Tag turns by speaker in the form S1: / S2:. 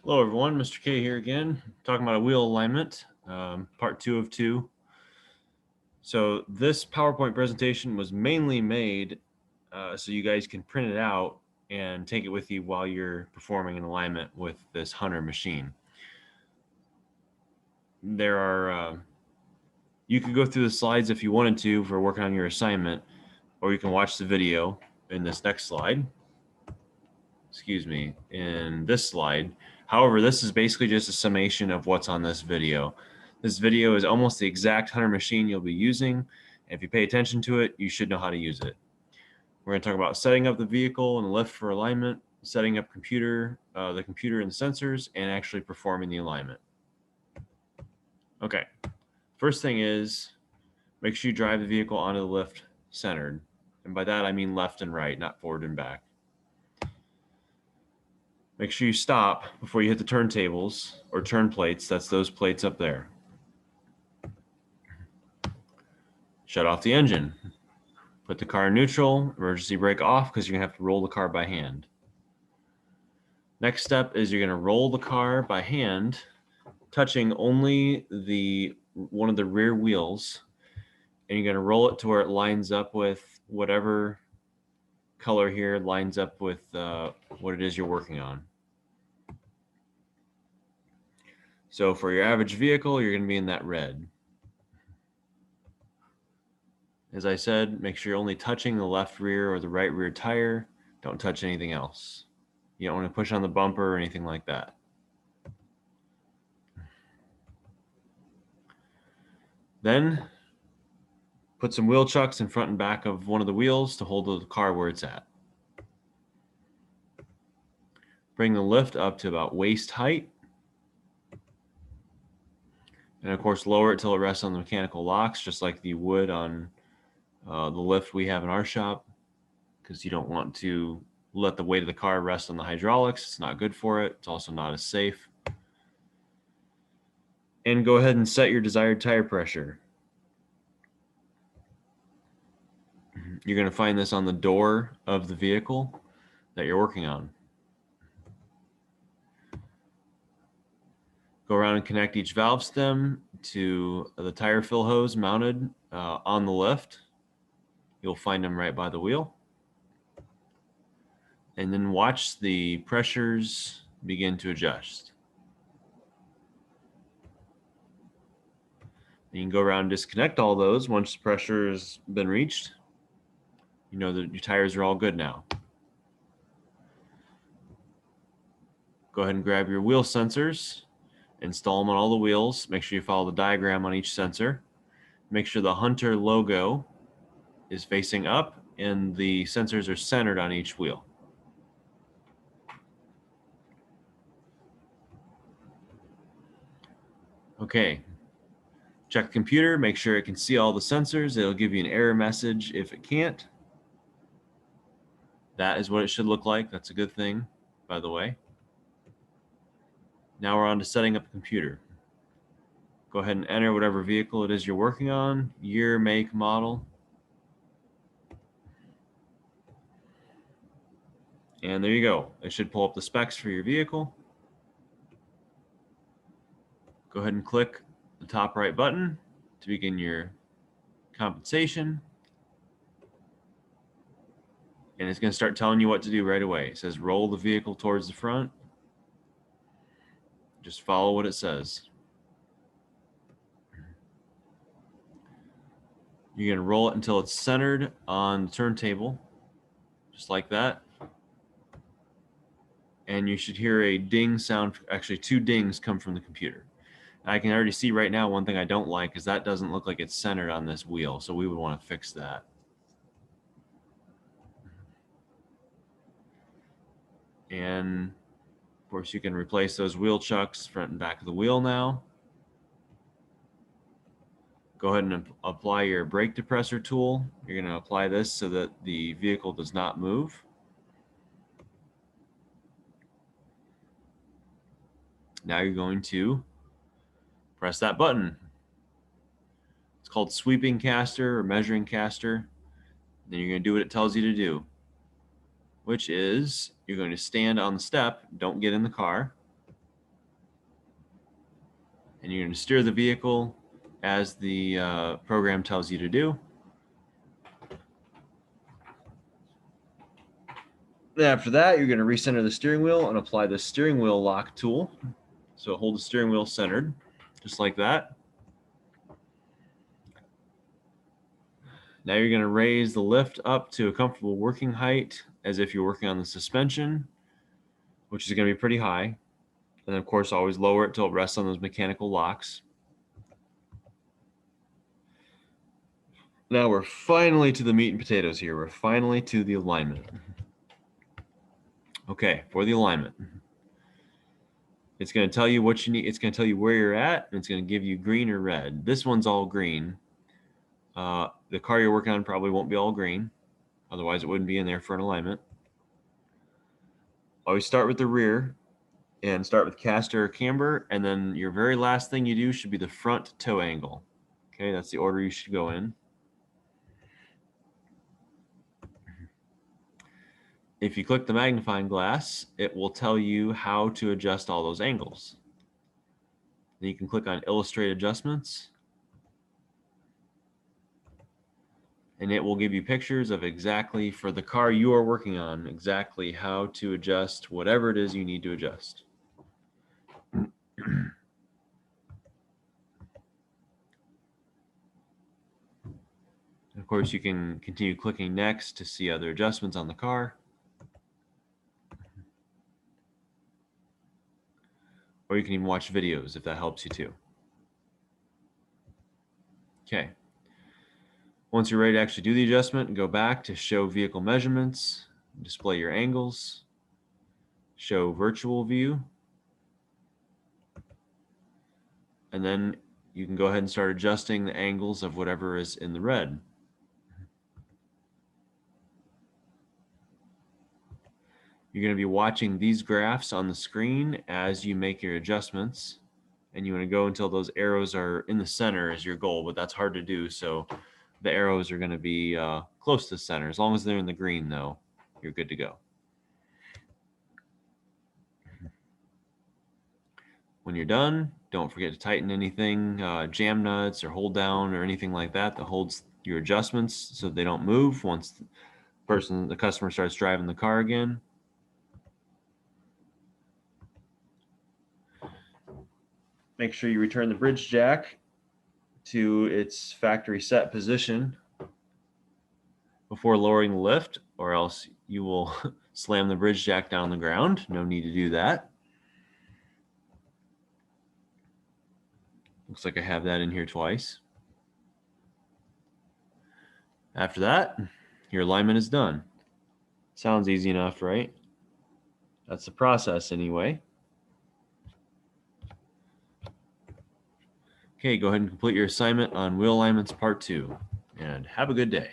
S1: Hello everyone, Mr. K here again, talking about a wheel alignment, part 2 of 2. So this PowerPoint presentation was mainly made so you guys can print it out and take it with you while you're performing an alignment with this Hunter machine. You could go through the slides if you wanted to for working on your assignment, or you can watch the video in this next slide. In this slide. However, this is basically just a summation of what's on this video. This video is almost the exact Hunter machine you'll be using. If you pay attention to it, you should know how to use it. We're going to talk about setting up the vehicle and the lift for alignment, setting up the computer and the sensors, and actually performing the alignment. Okay, first thing is make sure you drive the vehicle onto the lift centered. And by that, I mean left and right, not forward and back. Make sure you stop before you hit the turntables or turn plates. That's those plates up there. Shut off the engine. Put the car in neutral, emergency brake off because you're going to have to roll the car by hand. Next step is you're going to roll the car by hand, touching only one of the rear wheels, and you're going to roll it to where it lines up with whatever color here lines up with what it is you're working on. So for your average vehicle, you're going to be in that red. As I said, make sure you're only touching the left rear or the right rear tire. Don't touch anything else. You don't want to push on the bumper or anything like that. Then put some wheel chucks in front and back of one of the wheels to hold the car where it's at. Bring the lift up to about waist height. And of course, lower it till it rests on the mechanical locks, just like you would on the lift we have in our shop, because you don't want to let the weight of the car rest on the hydraulics. It's not good for it. It's also not as safe. And go ahead and set your desired tire pressure. You're going to find this on the door of the vehicle that you're working on. Go around and connect each valve stem to the tire fill hose mounted on the lift. You'll find them right by the wheel. And then watch the pressures begin to adjust. You can go around and disconnect all those once the pressure has been reached. You know that your tires are all good now. Go ahead and grab your wheel sensors, install them on all the wheels. Make sure you follow the diagram on each sensor. Make sure the Hunter logo is facing up and the sensors are centered on each wheel. Okay, check the computer, make sure it can see all the sensors. It'll give you an error message if it can't. That is what it should look like. That's a good thing, by the way. Now we're on to setting up the computer. Go ahead and enter whatever vehicle it is you're working on, year, make, model. And there you go. It should pull up the specs for your vehicle. Go ahead and click the top right button to begin your compensation. And it's going to start telling you what to do right away. It says roll the vehicle towards the front. Just follow what it says. You're going to roll it until it's centered on the turntable, just like that. And you should hear a ding sound. Actually, 2 dings come from the computer. I can already see right now one thing I don't like is that doesn't look like it's centered on this wheel. So we would want to fix that. And of course, you can replace those wheel chucks front and back of the wheel now. Go ahead and apply your brake depressor tool. You're going to apply this so that the vehicle does not move. Now you're going to press that button. It's called sweeping caster or measuring caster. Then you're going to do what it tells you to do, which is you're going to stand on the step. Don't get in the car. and you're going to steer the vehicle as the program tells you to do. After that, you're going to recenter the steering wheel and apply the steering wheel lock tool. So hold the steering wheel centered, just like that. Now you're going to raise the lift up to a comfortable working height as if you're working on the suspension, which is going to be pretty high. And of course, always lower it till it rests on those mechanical locks. Now we're finally to the meat and potatoes here. We're finally to the alignment. Okay, for the alignment, it's going to tell you what you need. It's going to tell you where you're at, and it's going to give you green or red. This one's all green. The car you're working on probably won't be all green. Otherwise, it wouldn't be in there for an alignment. Always start with the rear and start with caster or camber, and then your very last thing you do should be the front toe angle. Okay, that's the order you should go in. If you click the magnifying glass, it will tell you how to adjust all those angles. Then you can click on Illustrate Adjustments, and it will give you pictures of exactly, for the car you are working on, exactly how to adjust whatever it is you need to adjust. Of course, you can continue clicking next to see other adjustments on the car. Or you can even watch videos if that helps you too. Okay. Once you're ready to actually do the adjustment, go back to Show Vehicle Measurements, display your angles, show Virtual View, and then you can go ahead and start adjusting the angles of whatever is in the red. You're going to be watching these graphs on the screen as you make your adjustments, and you want to go until those arrows are in the center is your goal, but that's hard to do. So the arrows are going to be close to the center. As long as they're in the green, though, you're good to go. When you're done, don't forget to tighten anything, jam nuts or hold down or anything like that that holds your adjustments so they don't move once the customer starts driving the car again. Make sure you return the bridge jack to its factory set position before lowering the lift, or else you will slam the bridge jack down on the ground. No need to do that. Looks like I have that in here twice. After that, your alignment is done. Sounds easy enough, right? That's the process anyway. Okay, go ahead and complete your assignment on wheel alignments part 2, and have a good day.